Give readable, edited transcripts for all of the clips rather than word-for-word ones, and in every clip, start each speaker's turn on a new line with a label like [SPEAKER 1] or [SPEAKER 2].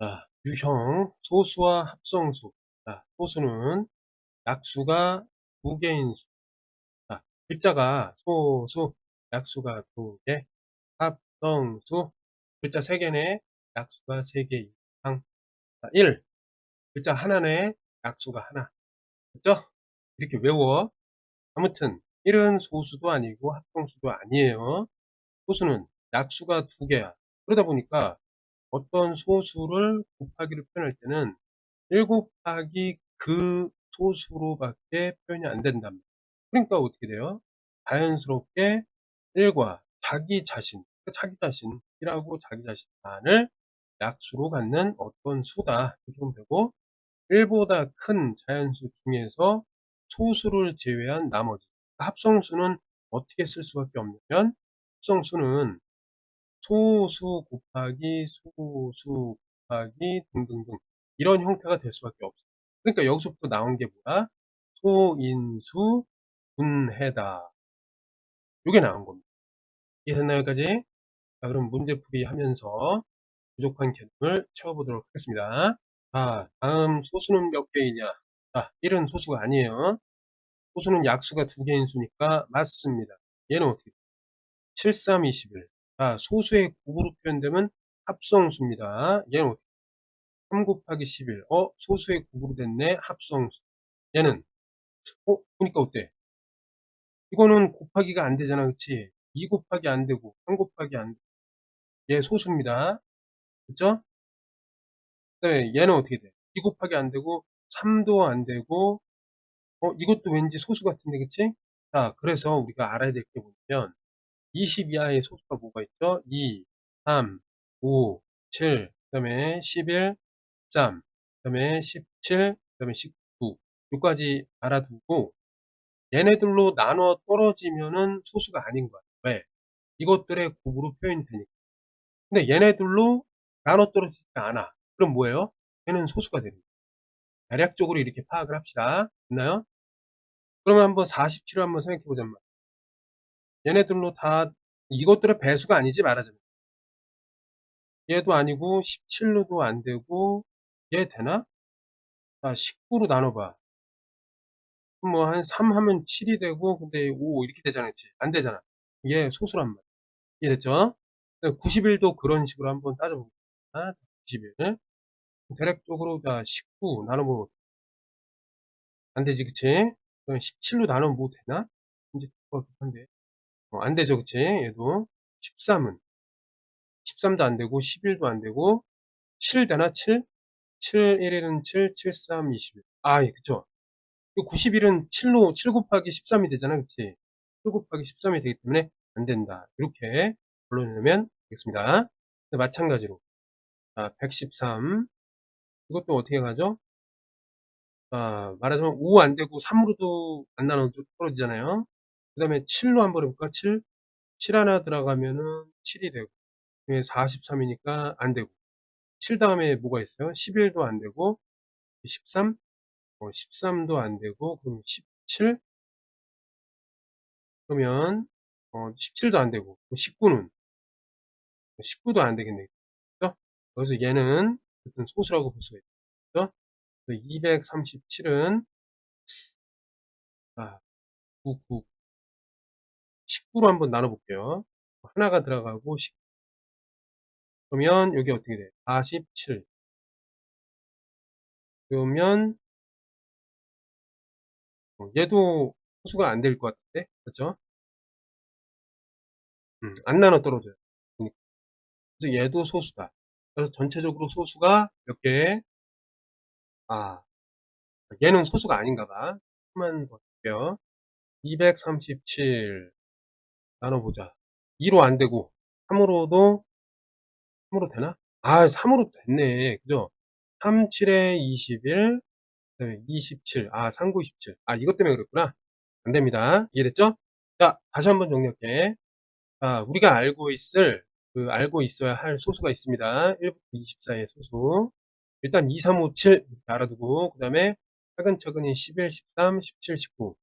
[SPEAKER 1] 자, 유형 소수와 합성수. 자, 소수는 약수가 두 개인 수. 자, 글자가 소수, 약수가 두 개, 합성수, 글자 세 개네, 약수가 세 개 이상. 자, 1, 글자 하나네, 약수가 하나. 그죠? 이렇게 외워. 아무튼 1은 소수도 아니고 합성수도 아니에요. 소수는 약수가 두 개야. 그러다 보니까 어떤 소수를 곱하기로 표현할 때는 1 곱하기 그 소수로밖에 표현이 안 된답니다. 그러니까 어떻게 돼요? 자연스럽게 1과 자기 자신, 자기 자신이라고 자기 자신만을 약수로 갖는 어떤 수다. 이렇게 보면 되고, 1보다 큰 자연수 중에서 소수를 제외한 나머지. 합성수는 어떻게 쓸 수밖에 없냐면, 합성수는 소수 곱하기 소수 곱하기 등등등 이런 형태가 될 수밖에 없어요. 그러니까 여기서부터 나온 게 뭐야? 소인수 분해다. 이게 나온 겁니다. 이해됐나요, 여기까지? 자, 그럼 문제풀이 하면서 부족한 개념을 채워보도록 하겠습니다. 자, 다음 소수는 몇 개이냐? 자, 1은 소수가 아니에요. 소수는 약수가 두 개인 수니까 맞습니다. 얘는 어떻게 돼? 7, 3, 21. 자, 소수의 곱으로 표현되면 합성수입니다. 얘는 어떻게 돼? 3 곱하기 11. 소수의 곱으로 됐네. 합성수. 얘는 보니까 어때? 이거는 곱하기가 안 되잖아. 그치? 2 곱하기 안 되고 3 곱하기 안 되고 얘 소수입니다. 그쵸? 네, 얘는 어떻게 돼? 2 곱하기 안 되고 3도 안 되고 이것도 왠지 소수 같은데 그치? 자, 그래서 우리가 알아야 될 게 뭐냐면 20 이하의 소수가 뭐가 있죠? 2, 3, 5, 7, 그 다음에 11, 13, 그 다음에 17, 그 다음에 19 여기까지 알아두고 얘네들로 나눠 떨어지면은 소수가 아닌 거야. 왜? 이것들의 곱으로 표현이 되니까. 근데 얘네들로 나눠 떨어지지 않아. 그럼 뭐예요? 얘는 소수가 되는 거야. 대략적으로 이렇게 파악을 합시다. 됐나요? 그러면 한번 47을 한번 생각해 보자면 얘네들로 다 이것들의 배수가 아니지 말하자면 얘도 아니고 17로도 안 되고 얘 되나? 자, 19로 나눠봐. 뭐 한 3 하면 7이 되고 근데 5 이렇게 되잖아. 그치? 안 되잖아. 얘 소수란 말이야. 이해됐죠? 90일도 그런 식으로 한번 따져볼게요. 90일. 대략적으로 자 19 나눠보면 안 되지, 그치? 그럼 17로 나누면 뭐 되나? 이제 한데 안 되죠, 그치? 얘도 13은 13도 안 되고 11도 안 되고 7 되나? 7? 7, 1일은 7, 7, 3, 21. 예, 그쵸? 90일은 7로 7 곱하기 13이 되잖아, 그치? 7 곱하기 13이 되기 때문에 안 된다. 이렇게 결론을 내면 되겠습니다. 마찬가지로 113 이것도 어떻게 가죠? 말하자면 5 안 되고 3으로도 안 나눠 떨어지잖아요. 그 다음에 7로 한번 해볼까? 7? 7 하나 들어가면은 7이 되고, 43이니까 안 되고, 7 다음에 뭐가 있어요? 11도 안 되고, 13? 13도 안 되고, 그럼 17? 그러면, 17도 안 되고, 19는? 19도 안 되겠네. 그죠? 그래서 얘는 어떤 소수라고 볼 수가 있죠. 237은, 9, 19로 한번 나눠볼게요. 하나가 들어가고, 그러면 여기 어떻게 돼? 47. 그러면 얘도 소수가 안 될 것 같은데? 그렇죠? 안 나눠 떨어져요. 그러니까. 그래서 얘도 소수다. 그래서 전체적으로 소수가 몇 개? 아, 얘는 소수가 아닌가 봐. 한번 더 볼게요. 237 나눠보자. 2로 안 되고 3으로 되나? 3으로 됐네. 그죠? 3, 7에 21, 그다음에 27. 3, 9, 27. 이것 때문에 그랬구나. 안 됩니다. 이해됐죠? 자, 다시 한번 정리할게. 우리가 알고 있어야 할 소수가 있습니다. 1부터 24의 소수. 일단 2, 3, 5, 7 이렇게 알아두고, 그 다음에 차근차근히 11, 13, 17, 19.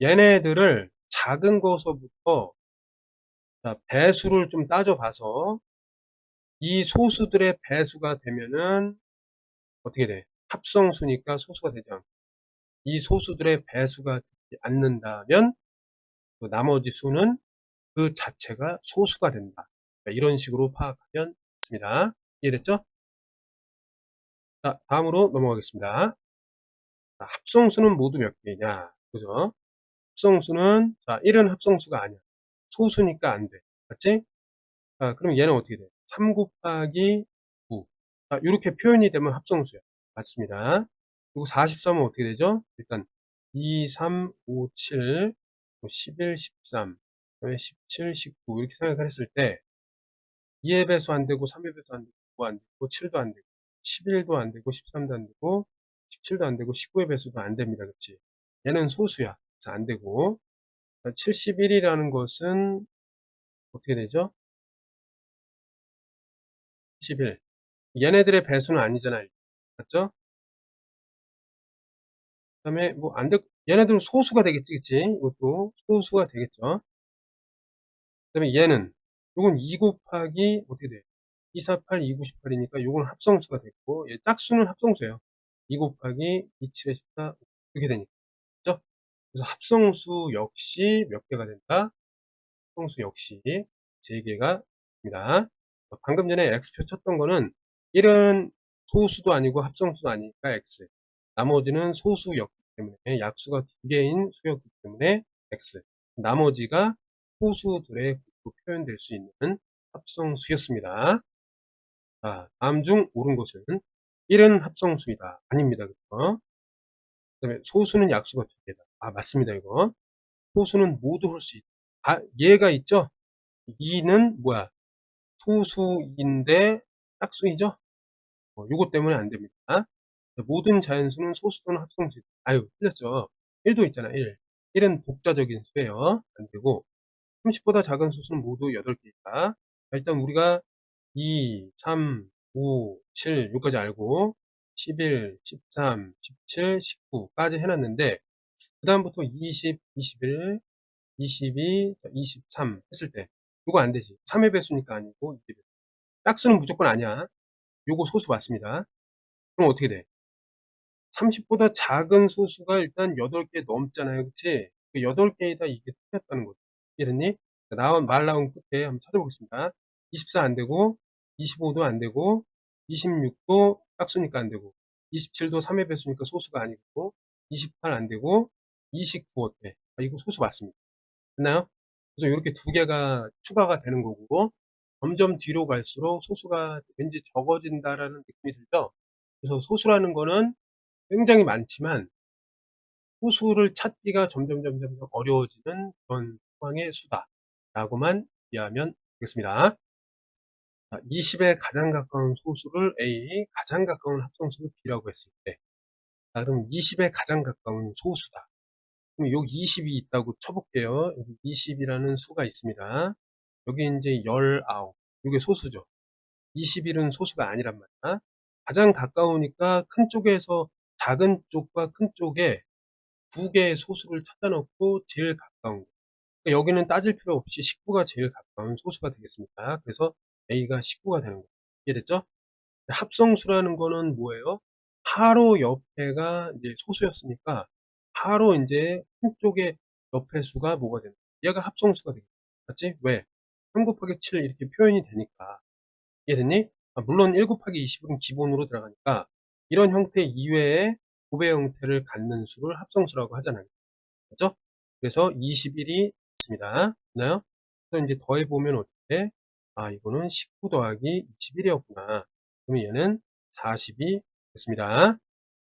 [SPEAKER 1] 얘네들을 작은 거서부터 배수를 좀 따져봐서 이 소수들의 배수가 되면은 어떻게 돼? 합성수니까 소수가 되지 않고, 이 소수들의 배수가 되지 않는다면 그 나머지 수는 그 자체가 소수가 된다. 이런 식으로 파악하면 됩니다. 이해됐죠? 자, 다음으로 넘어가겠습니다. 자, 합성수는 모두 몇 개냐? 그죠? 합성수는, 자, 1은 합성수가 아니야. 소수니까 안 돼. 맞지? 자, 그럼 얘는 어떻게 돼? 3 곱하기 9. 자, 이렇게 표현이 되면 합성수야. 맞습니다. 그리고 43은 어떻게 되죠? 일단 2, 3, 5, 7, 11, 13, 17, 19 이렇게 생각을 했을 때 2의 배수 안 되고 3의 배수 안 되고 9 안 되고 7도 안 되고 11도 안 되고 13도 안 되고 17도 안 되고 19의 배수도 안 됩니다. 그렇지? 얘는 소수야. 그래서 안 되고 71이라는 것은 어떻게 되죠? 11. 얘네들의 배수는 아니잖아요. 맞죠? 그 다음에 뭐 안 돼, 얘네들은 소수가 되겠지, 그치? 이것도 소수가 되겠죠. 그 다음에 얘는 요건 2 곱하기 어떻게 돼? 248, 298이니까 요건 합성수가 됐고, 얘 짝수는 합성수예요. 2 곱하기 2, 7에 14 이렇게 되니까. 그죠? 그래서 합성수 역시 몇 개가 된다? 합성수 역시 3개가 됩니다. 방금 전에 X표 쳤던 거는 1은 소수도 아니고 합성수도 아니니까 X. 나머지는 소수였기 때문에 약수가 2개인 수였기 때문에 X. 나머지가 소수들의 곱으로 표현될 수 있는 합성수였습니다. 자, 다음 중 옳은 것은 1은 합성수이다. 아닙니다. 그렇죠? 그 다음에 소수는 약수가 2개다. 아, 맞습니다. 이거. 소수는 모두 할 수 있다. 아, 얘가 있죠? 2는 뭐야? 소수인데 짝수이죠? 요것 때문에 안 됩니다. 모든 자연수는 소수 또는 합성수. 아유, 틀렸죠? 1도 있잖아, 1. 1은 독자적인 수예요. 안 되고, 30보다 작은 수는 모두 8개 있다. 일단 우리가 2, 3, 5, 7, 여기까지 알고, 11, 13, 17, 19까지 해놨는데, 그 다음부터 20, 21, 22, 23 했을 때, 이거 안 되지. 3의 배수니까 아니고, 2의 배수. 짝수는 무조건 아니야. 요거 소수 맞습니다. 그럼 어떻게 돼? 30보다 작은 소수가 일단 8개 넘잖아요. 그치? 그 8개에다 이게 틀렸다는 거죠. 이해됐니? 말 나온 끝에 한번 찾아보겠습니다. 24 안 되고, 25도 안 되고, 26도 짝수니까 안 되고, 27도 3의 배수니까 소수가 아니고, 28 안 되고, 29 어때? 아, 이거 소수 맞습니다. 됐나요? 그래서 이렇게 2개가 추가가 되는 거고, 점점 뒤로 갈수록 소수가 왠지 적어진다라는 느낌이 들죠? 그래서 소수라는 거는 굉장히 많지만 소수를 찾기가 점점 어려워지는 그런 상황의 수다라고만 이해하면 되겠습니다. 20에 가장 가까운 소수를 A, 가장 가까운 합성수를 B라고 했을 때, 자, 그럼 20에 가장 가까운 소수다. 그럼 여기 20이 있다고 쳐볼게요. 여기 20이라는 수가 있습니다. 여기 이제 19. 이게 소수죠. 21은 소수가 아니란 말이야. 가장 가까우니까 큰 쪽에서 작은 쪽과 큰 쪽에 2개의 소수를 찾아 놓고 제일 가까운 거. 그러니까 여기는 따질 필요 없이 19가 제일 가까운 소수가 되겠습니다. 그래서 A가 19가 되는 거예요. 이해됐죠? 합성수라는 거는 뭐예요? 바로 옆에가 이제 소수였으니까 바로 이제 한쪽의 옆에 수가 뭐가 되는 거야? 얘가 합성수가 되겠지. 맞지? 왜? 3 곱하기 7 이렇게 표현이 되니까. 이해됐니? 물론 1 곱하기 20은 기본으로 들어가니까 이런 형태 이외에 곱의 형태를 갖는 수를 합성수라고 하잖아요. 그죠? 그래서 21이 있습니다. 됐나요? 그래서 이제 더해보면 어떻게? 아, 이거는 19 더하기 21이었구나. 그러면 얘는 40이 됐습니다.